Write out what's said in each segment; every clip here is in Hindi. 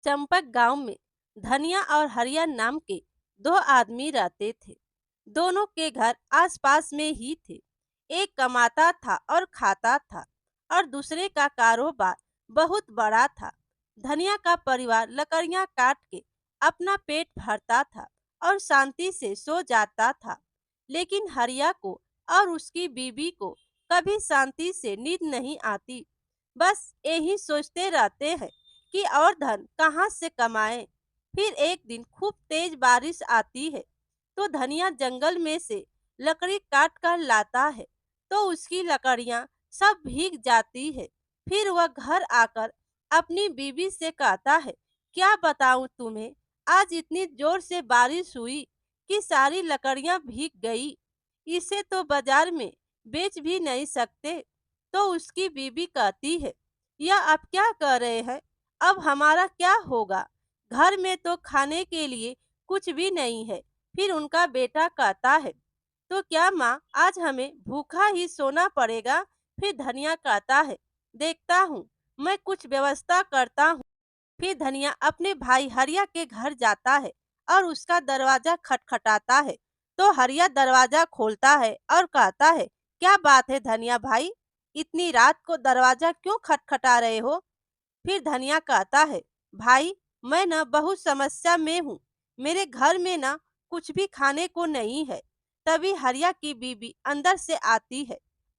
चंपक गांव में धनिया और हरिया नाम के दो आदमी रहते थे। दोनों के घर आसपास में ही थे। एक कमाता था और खाता था और दूसरे का कारोबार बहुत बड़ा था। धनिया का परिवार लकड़ियां काट के अपना पेट भरता था और शांति से सो जाता था। लेकिन हरिया को और उसकी बीबी को कभी शांति से नींद नहीं आती। बस यही सोचते रहते हैं कि और धन कहाँ से कमाएं। फिर एक दिन खूब तेज बारिश आती है तो धनिया जंगल में से लकड़ी काट कर लाता है तो उसकी लकड़ियां सब भीग जाती है। फिर वह घर आकर अपनी बीवी से कहता है, क्या बताऊं तुम्हें, आज इतनी जोर से बारिश हुई कि सारी लकड़ियां भीग गई। इसे तो बाजार में बेच भी नहीं सकते। तो उसकी बीबी कहती है, यह आप क्या कर रहे हैं, अब हमारा क्या होगा, घर में तो खाने के लिए कुछ भी नहीं है। फिर उनका बेटा कहता है, तो क्या माँ आज हमें भूखा ही सोना पड़ेगा। फिर धनिया कहता है, देखता हूँ, मैं कुछ व्यवस्था करता हूँ। फिर धनिया अपने भाई हरिया के घर जाता है और उसका दरवाजा खटखटाता है। तो हरिया दरवाजा खोलता है और कहता है, क्या बात है धनिया भाई, इतनी रात को दरवाजा क्यों खटखटा रहे हो। फिर धनिया कहता है, भाई मैं न बहुत समस्या में हूँ, मेरे घर में न कुछ भी खाने को नहीं है। तभी हरिया की बीबी अंदर से आती है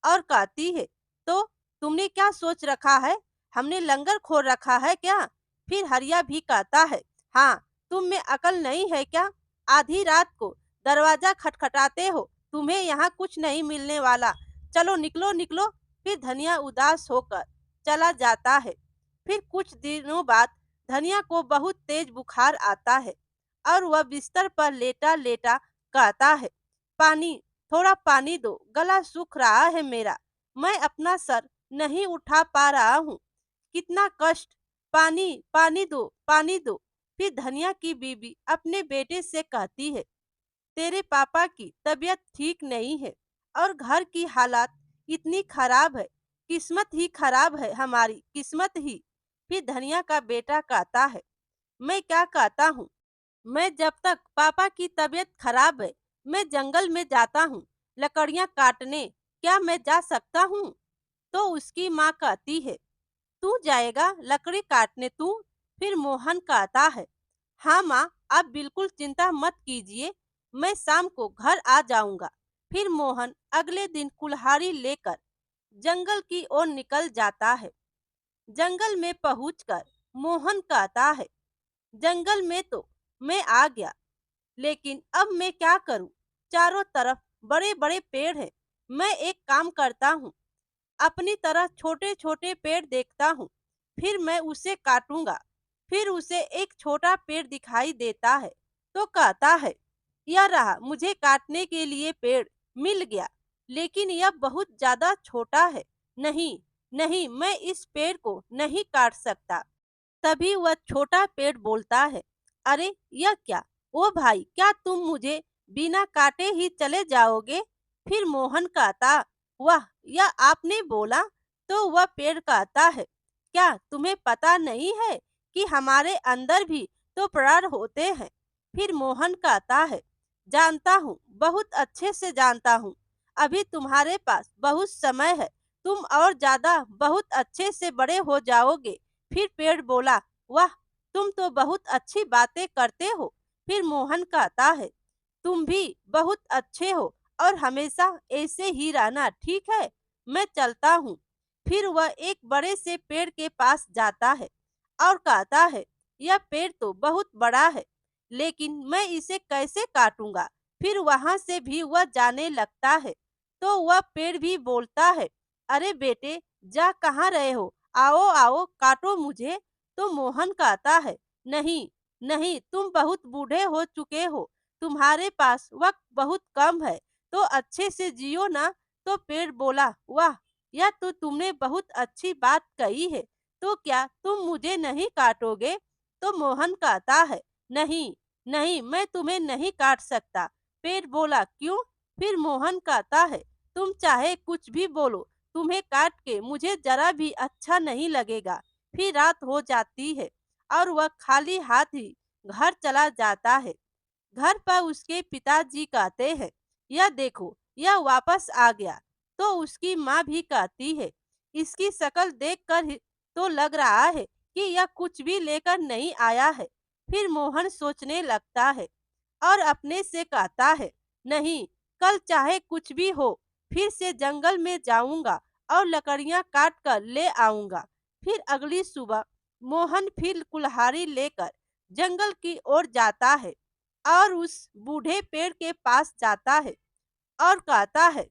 और कहती है, तो तुमने क्या सोच रखा है, हमने लंगर खोल रखा है क्या। फिर हरिया भी कहता है, हाँ, तुम में अकल नहीं है क्या, आधी रात को दरवाजा खटखटाते हो, तुम्हें यहाँ कुछ नहीं मिलने वाला, चलो निकलो निकलो। फिर धनिया उदास होकर चला जाता है। फिर कुछ दिनों बाद धनिया को बहुत तेज बुखार आता है और वह बिस्तर पर लेटा लेटा कहता है, पानी, थोड़ा पानी दो, गला सूख रहा है मेरा, मैं अपना सर नहीं उठा पा रहा हूँ, कितना कष्ट, पानी पानी दो पानी दो। फिर धनिया की बीबी अपने बेटे से कहती है, तेरे पापा की तबीयत ठीक नहीं है और घर की हालात इतनी खराब है, किस्मत ही खराब है, हमारी किस्मत ही। फिर धनिया का बेटा कहता है, मैं क्या कहता हूँ, मैं जब तक पापा की तबीयत खराब है मैं जंगल में जाता हूँ लकड़ियाँ काटने, क्या मैं जा सकता हूँ। तो उसकी माँ कहती है, तू जाएगा लकड़ी काटने तू। फिर मोहन कहता है, हाँ माँ, आप बिल्कुल चिंता मत कीजिए, मैं शाम को घर आ जाऊंगा। फिर मोहन अगले दिन कुल्हाड़ी लेकर जंगल की ओर निकल जाता है। जंगल में पहुंचकर मोहन कहता है, जंगल में तो मैं आ गया, लेकिन अब मैं क्या करूं, चारों तरफ बड़े बड़े पेड़ हैं। मैं एक काम करता हूँ, अपनी तरह छोटे छोटे पेड़ देखता हूँ, फिर मैं उसे काटूंगा। फिर उसे एक छोटा पेड़ दिखाई देता है तो कहता है, यह रहा, मुझे काटने के लिए पेड़ मिल गया, लेकिन यह बहुत ज्यादा छोटा है, नहीं नहीं, मैं इस पेड़ को नहीं काट सकता। तभी वह छोटा पेड़ बोलता है, अरे यह क्या, ओ भाई, क्या तुम मुझे बिना काटे ही चले जाओगे। फिर मोहन कहता, वाह, यह आपने बोला। तो वह पेड़ कहता है, क्या तुम्हें पता नहीं है कि हमारे अंदर भी तो प्राण होते हैं। फिर मोहन कहता है, जानता हूँ, बहुत अच्छे से जानता हूँ, अभी तुम्हारे पास बहुत समय है, तुम और ज्यादा बहुत अच्छे से बड़े हो जाओगे। फिर पेड़ बोला, वाह, तुम तो बहुत अच्छी बातें करते हो। फिर मोहन कहता है, तुम भी बहुत अच्छे हो और हमेशा ऐसे ही रहना, ठीक है, मैं चलता हूँ। फिर वह एक बड़े से पेड़ के पास जाता है और कहता है, यह पेड़ तो बहुत बड़ा है, लेकिन मैं इसे कैसे काटूंगा। फिर वहां से भी वह जाने लगता है तो वह पेड़ भी बोलता है, अरे बेटे, जा कहाँ रहे हो, आओ आओ काटो मुझे। तो मोहन कहता है, नहीं नहीं, तुम बहुत बूढ़े हो चुके हो, तुम्हारे पास वक्त बहुत कम है, तो अच्छे से जियो ना। तो पेड़ बोला, वाह, यह तो तुमने बहुत अच्छी बात कही है, तो क्या तुम मुझे नहीं काटोगे। तो मोहन कहता है, नहीं नहीं, मैं तुम्हें नहीं काट सकता। पेड़ बोला, क्यों। फिर मोहन कहता है, तुम चाहे कुछ भी बोलो, तुम्हें काट के मुझे जरा भी अच्छा नहीं लगेगा। फिर रात हो जाती है और वह खाली हाथ ही घर चला जाता है। घर पर उसके पिताजी कहते हैं, यह देखो, यह वापस आ गया। तो उसकी माँ भी कहती है, इसकी शक्ल देखकर ही तो लग रहा है कि यह कुछ भी लेकर नहीं आया है। फिर मोहन सोचने लगता है और अपने से कहता है, नहीं, कल चाहे कुछ भी हो, फिर से जंगल में जाऊंगा और लकड़ियां काट कर ले आऊंगा। फिर अगली सुबह मोहन फिर कुल्हाड़ी लेकर जंगल की ओर जाता है और उस बूढ़े पेड़ के पास जाता है और कहता है,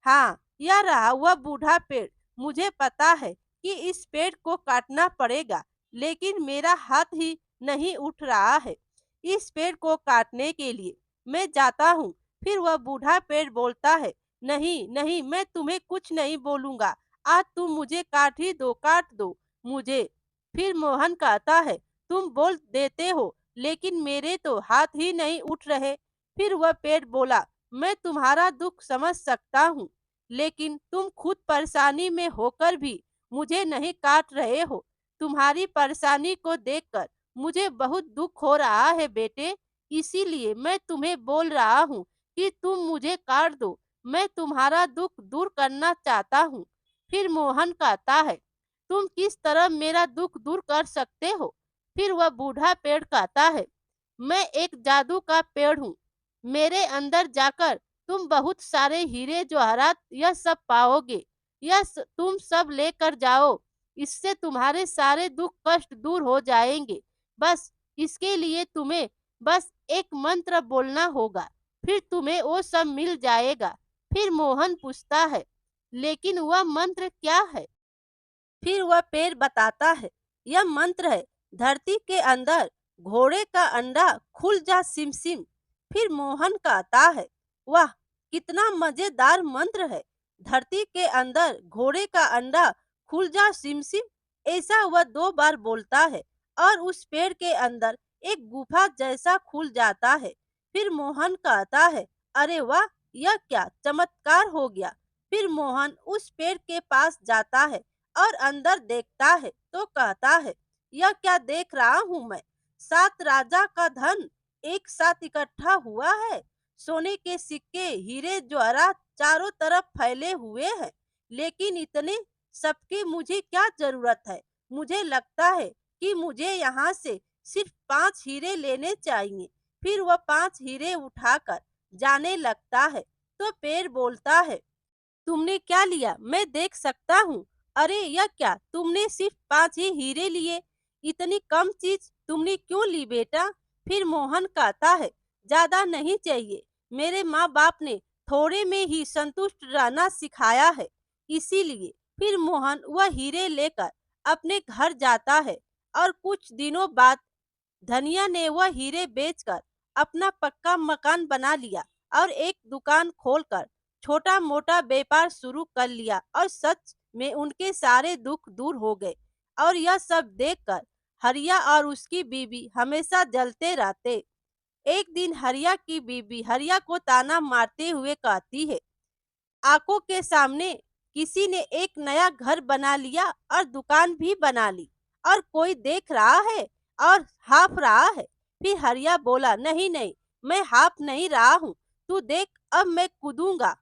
हाँ, यह रहा वह बूढ़ा पेड़। मुझे पता है कि इस पेड़ को काटना पड़ेगा, लेकिन मेरा हाथ ही नहीं उठ रहा है इस पेड़ को काटने के लिए। मैं जाता हूँ। फिर वह बूढ़ा पेड़ बोलता है, नहीं नहीं, मैं तुम्हें कुछ नहीं बोलूंगा। आज तुम मुझे काट ही दो, काट दो मुझे। फिर मोहन कहता है, तुम बोल देते हो, लेकिन मेरे तो हाथ ही नहीं उठ रहे। फिर वह पेड़ बोला, मैं तुम्हारा दुख समझ सकता हूँ, लेकिन तुम खुद परेशानी में होकर भी मुझे नहीं काट रहे हो। तुम्हारी परेशानी को देखकर मुझे बहुत दुख हो रहा है बेटे, इसीलिए मैं तुम्हें बोल रहा हूँ कि तुम मुझे काट दो। मैं तुम्हारा दुख दूर करना चाहता हूँ। फिर मोहन कहता है, तुम किस तरह मेरा दुख दूर कर सकते हो? फिर वह बूढ़ा पेड़ कहता है, मैं एक जादू का पेड़ हूँ। मेरे अंदर जाकर तुम बहुत सारे हीरे जवाहरात यह सब पाओगे। तुम सब लेकर जाओ। इससे तुम्हारे सारे दुख कष्ट दूर हो जाएंगे। बस इसके लिए तुम्हें बस एक मंत्र बोलना होगा, फिर तुम्हें वो सब मिल जाएगा। फिर मोहन पूछता है, लेकिन वह मंत्र क्या है? फिर वह पेड़ बताता है, यह मंत्र है, धरती के अंदर घोड़े का अंडा खुल जा सिम सिम। फिर मोहन कहता है, वाह, कितना मजेदार मंत्र है। धरती के अंदर घोड़े का अंडा खुल जा सिम सिम। ऐसा वह 2 बार बोलता है और उस पेड़ के अंदर एक गुफा जैसा खुल जाता है। फिर मोहन कहता है, अरे वाह, यह क्या चमत्कार हो गया। फिर मोहन उस पेड़ के पास जाता है और अंदर देखता है तो कहता है, यह क्या देख रहा हूँ मैं? 7 राजा का धन एक साथ इकट्ठा हुआ है। सोने के सिक्के, हीरे जवाहरात चारों तरफ फैले हुए हैं। लेकिन इतने सबकी मुझे क्या जरूरत है? मुझे लगता है कि मुझे यहाँ से सिर्फ 5 हीरे लेने चाहिए। फिर वह 5 हीरे उठाकर जाने लगता है तो पेड़ बोलता है, तुमने क्या लिया, मैं देख सकता हूँ? अरे यह क्या, तुमने सिर्फ 5 ही हीरे लिए? इतनी कम चीज तुमने क्यों ली बेटा? फिर मोहन कहता है, ज्यादा नहीं चाहिए। मेरे माँ बाप ने थोड़े में ही संतुष्ट रहना सिखाया है, इसीलिए। फिर मोहन वह हीरे लेकर अपने घर जाता है और कुछ दिनों बाद धनिया ने वह हीरे बेचकर अपना पक्का मकान बना लिया और एक दुकान खोलकर छोटा मोटा व्यापार शुरू कर लिया। और सच में उनके सारे दुख दूर हो गए। और यह सब देखकर हरिया और उसकी बीबी हमेशा जलते रहते। एक दिन हरिया की बीबी हरिया को ताना मारते हुए कहती है, आंखों के सामने किसी ने एक नया घर बना लिया और दुकान भी बना ली, और कोई देख रहा है और हाँफ रहा है। फिर हरिया बोला, नहीं नहीं, मैं हाँफ नहीं रहा हूँ, तू देख, अब मैं कूदूंगा।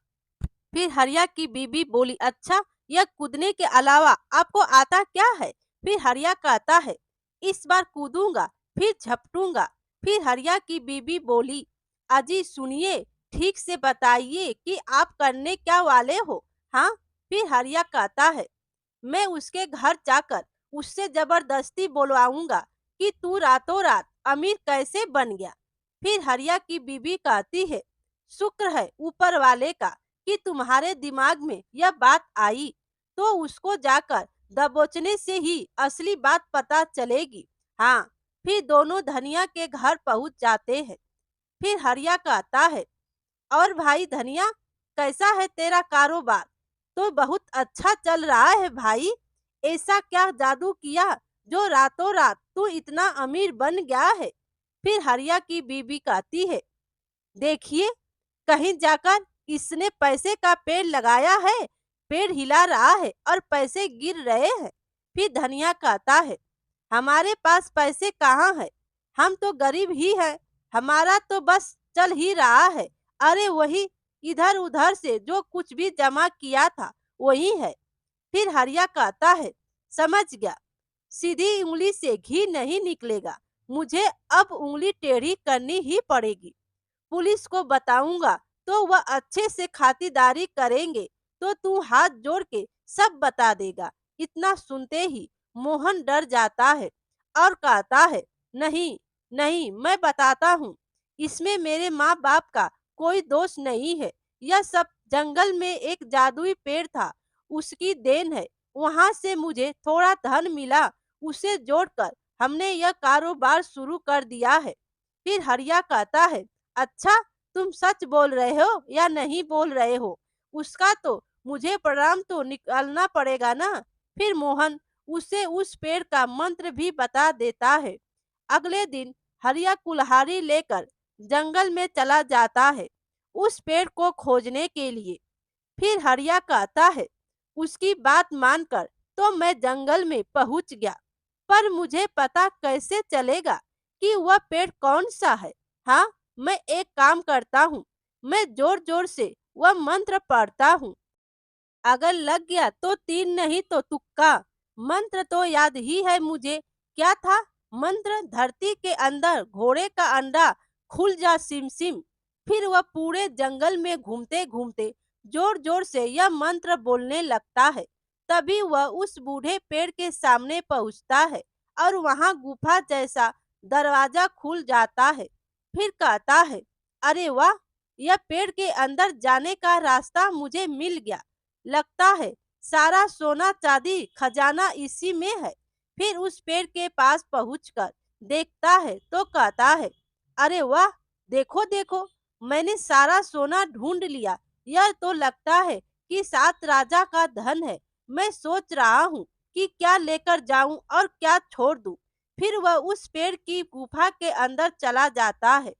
फिर हरिया की बीबी बोली, अच्छा, यह कूदने के अलावा आपको आता क्या है? फिर हरिया कहता है, इस बार कूदूंगा, फिर झपटूंगा। फिर हरिया की बीबी बोली, अजी सुनिए, ठीक से बताइए कि आप करने क्या वाले हो? हाँ? फिर हरिया कहता है, मैं उसके घर जाकर उससे जबरदस्ती बोलवाऊंगा कि तू रातों रात अमीर कैसे बन गया। फिर हरिया की बीबी कहती है, शुक्र है ऊपर वाले का कि तुम्हारे दिमाग में यह बात आई। तो उसको जाकर दबोचने से ही असली बात पता चलेगी। हाँ। फिर दोनों धनिया के घर पहुंच जाते हैं। फिर हरिया कहता है, और भाई धनिया, कैसा है तेरा कारोबार? तो बहुत अच्छा चल रहा है भाई। ऐसा क्या जादू किया जो रातों रात तू इतना अमीर बन गया है? फिर हरिया की बीबी कहती है, देखिए, कहीं जाकर इसने पैसे का पेड़ लगाया है। पेड़ हिला रहा है और पैसे गिर रहे हैं। फिर धनिया कहता है, हमारे पास पैसे कहाँ है? हम तो गरीब ही हैं। हमारा तो बस चल ही रहा है। अरे वही इधर उधर से जो कुछ भी जमा किया था वही है। फिर हरिया कहता है, समझ गया, सीधी उंगली से घी नहीं निकलेगा। मुझे अब उंगली टेढ़ी करनी ही पड़ेगी। पुलिस को बताऊंगा तो वह अच्छे से खातिरदारी करेंगे, तो तू हाथ जोड़ के सब बता देगा। इतना सुनते ही मोहन डर जाता है और कहता है, नहीं नहीं, मैं बताता हूँ। इसमें मेरे माँ बाप का कोई दोष नहीं है। यह सब जंगल में एक जादुई पेड़ था, उसकी देन है। वहां से मुझे थोड़ा धन मिला, उसे जोड़कर हमने यह कारोबार शुरू कर दिया है। फिर हरिया कहता है, अच्छा, तुम सच बोल रहे हो या नहीं बोल रहे हो? उसका तो मुझे प्रणाम तो निकालना पड़ेगा ना। फिर मोहन उसे उस पेड़ का मंत्र भी बता देता है। अगले दिन हरिया कुल्हाड़ी लेकर जंगल में चला जाता है उस पेड़ को खोजने के लिए। फिर हरिया कहता है, उसकी बात मानकर तो मैं जंगल में पहुंच गया, पर मुझे पता कैसे चलेगा कि वह पेड़ कौन सा है? हाँ, मैं एक काम करता हूँ, मैं जोर जोर से वह मंत्र पढ़ता हूँ। अगर लग गया तो तीन नहीं तो तुक्का। मंत्र तो याद ही है मुझे। क्या था मंत्र? धरती के अंदर घोड़े का अंडा खुल जा सिम सिम। फिर वह पूरे जंगल में घूमते घूमते जोर जोर से यह मंत्र बोलने लगता है। तभी वह उस बूढ़े पेड़ के सामने पहुंचता है और वहां गुफा जैसा दरवाजा खुल जाता है। फिर कहता है, अरे वाह, यह पेड़ के अंदर जाने का रास्ता मुझे मिल गया। लगता है सारा सोना चांदी खजाना इसी में है। फिर उस पेड़ के पास पहुंचकर देखता है तो कहता है, अरे वाह, देखो देखो, मैंने सारा सोना ढूंढ लिया। यह तो लगता है कि सात राजा का धन है। मैं सोच रहा हूँ कि क्या लेकर जाऊं और क्या छोड़ दूं। फिर वह उस पेड़ की गुफा के अंदर चला जाता है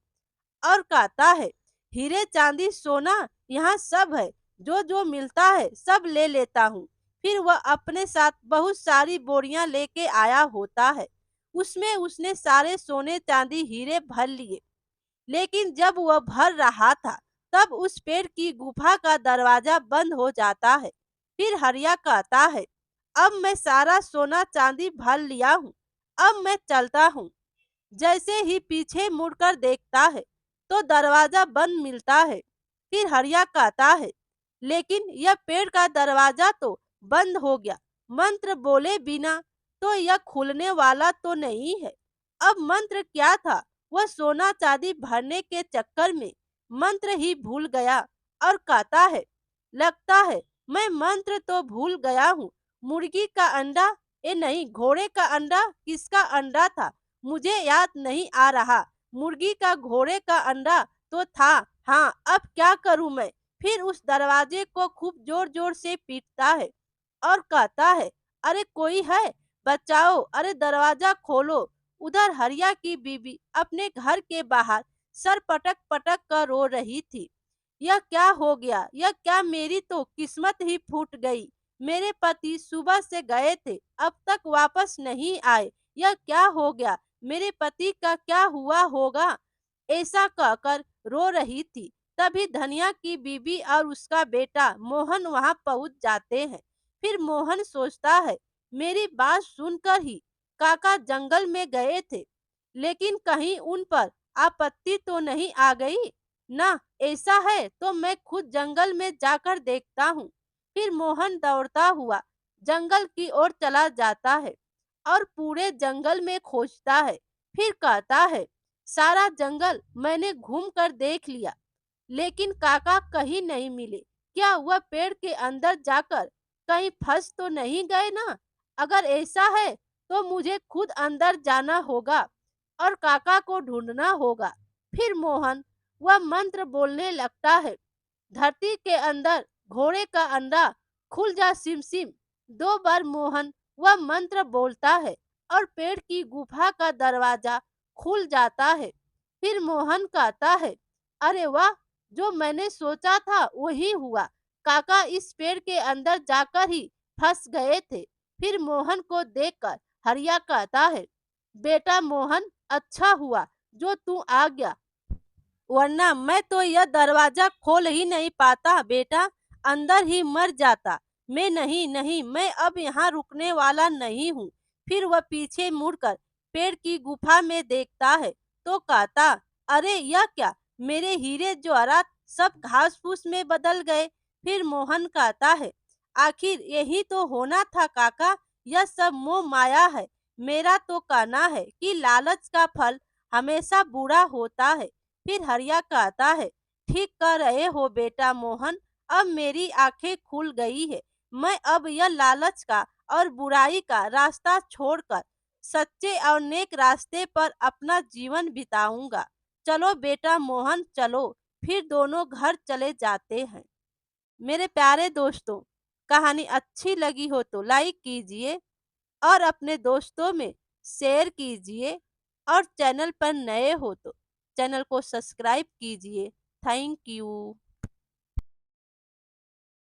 और कहता है, हीरे चांदी सोना यहाँ सब है, जो जो मिलता है सब ले लेता हूँ। फिर वह अपने साथ बहुत सारी बोरियां लेके आया होता है। उसमें उसने सारे सोने चांदी हीरे भर लिए। लेकिन जब वह भर रहा था तब उस पेड़ की गुफा का दरवाजा बंद हो जाता है। फिर हरिया कहता है, अब मैं सारा सोना चांदी भर लिया हूँ, अब मैं चलता हूँ। जैसे ही पीछे मुड़कर देखता है तो दरवाजा बंद मिलता है। फिर हरिया कहता है, लेकिन यह पेड़ का दरवाजा तो बंद हो गया, मंत्र बोले बिना तो यह खुलने वाला तो नहीं है। अब मंत्र क्या था? वह सोना चांदी भरने के चक्कर में मंत्र ही भूल गया और कहता है, लगता है मैं मंत्र तो भूल गया हूँ। मुर्गी का अंडा, ए नहीं, घोड़े का अंडा किसका अंडा था मुझे याद नहीं आ रहा। मुर्गी का घोड़े का अंडा तो था। हाँ, अब क्या करूं मैं? फिर उस दरवाजे को खूब जोर जोर से पीटता है और कहता है, अरे कोई है? बचाओ, अरे दरवाजा खोलो। उधर हरिया की बीबी अपने घर के बाहर सर पटक पटक कर रो रही थी। यह क्या हो गया? यह क्या, मेरी तो किस्मत ही फूट गई। मेरे पति सुबह से गए थे, अब तक वापस नहीं आए। यह क्या हो गया? मेरे पति का क्या हुआ होगा? ऐसा कहकर रो रही थी। तभी धनिया की बीबी और उसका बेटा मोहन वहां पहुंच जाते हैं। फिर मोहन सोचता है, मेरी बात सुनकर ही काका जंगल में गए थे, लेकिन कहीं उन पर आपत्ति तो नहीं आ गई ना? ऐसा है तो मैं खुद जंगल में जाकर देखता हूँ। फिर मोहन दौड़ता हुआ जंगल की ओर चला जाता है और पूरे जंगल में खोजता है। फिर कहता है, सारा जंगल मैंने घूम कर देख लिया, लेकिन काका कहीं नहीं मिले। क्या वह पेड़ के अंदर जाकर कहीं फंस तो नहीं गए ना? अगर ऐसा है तो मुझे खुद अंदर जाना होगा और काका को ढूंढना होगा। फिर मोहन वह मंत्र बोलने लगता है, धरती के अंदर घोड़े का अंडा खुल जा सिम सिम। दो बार मोहन वह मंत्र बोलता है और पेड़ की गुफा का दरवाजा खुल जाता है। फिर मोहन कहता है, अरे वाह, जो मैंने सोचा था वही हुआ। काका इस पेड़ के अंदर जाकर ही फंस गए थे। फिर मोहन को देखकर हरिया कहता है, बेटा मोहन, अच्छा हुआ जो तू आ गया, वरना मैं तो यह दरवाजा खोल ही नहीं पाता बेटा, अंदर ही मर जाता। मैं नहीं नहीं, मैं अब यहाँ रुकने वाला नहीं हूँ। फिर वह पीछे मुड़कर पेड़ की गुफा में देखता है तो कहता, अरे यह क्या, मेरे हीरे जवाहरात सब घास फूस में बदल गए। फिर मोहन कहता है, आखिर यही तो होना था काका, यह सब मोह माया है। मेरा तो कहना है कि लालच का फल हमेशा बुरा होता है। फिर हरिया कहता है, ठीक कह रहे हो बेटा मोहन, अब मेरी आंखें खुल गई है। मैं अब यह लालच का और बुराई का रास्ता छोड़कर सच्चे और नेक रास्ते पर अपना जीवन बिताऊंगा। चलो बेटा मोहन चलो। फिर दोनों घर चले जाते हैं। मेरे प्यारे दोस्तों, कहानी अच्छी लगी हो तो लाइक कीजिए और अपने दोस्तों में शेयर कीजिए, और चैनल पर नए हो तो चैनल को सब्सक्राइब कीजिए। Thank you.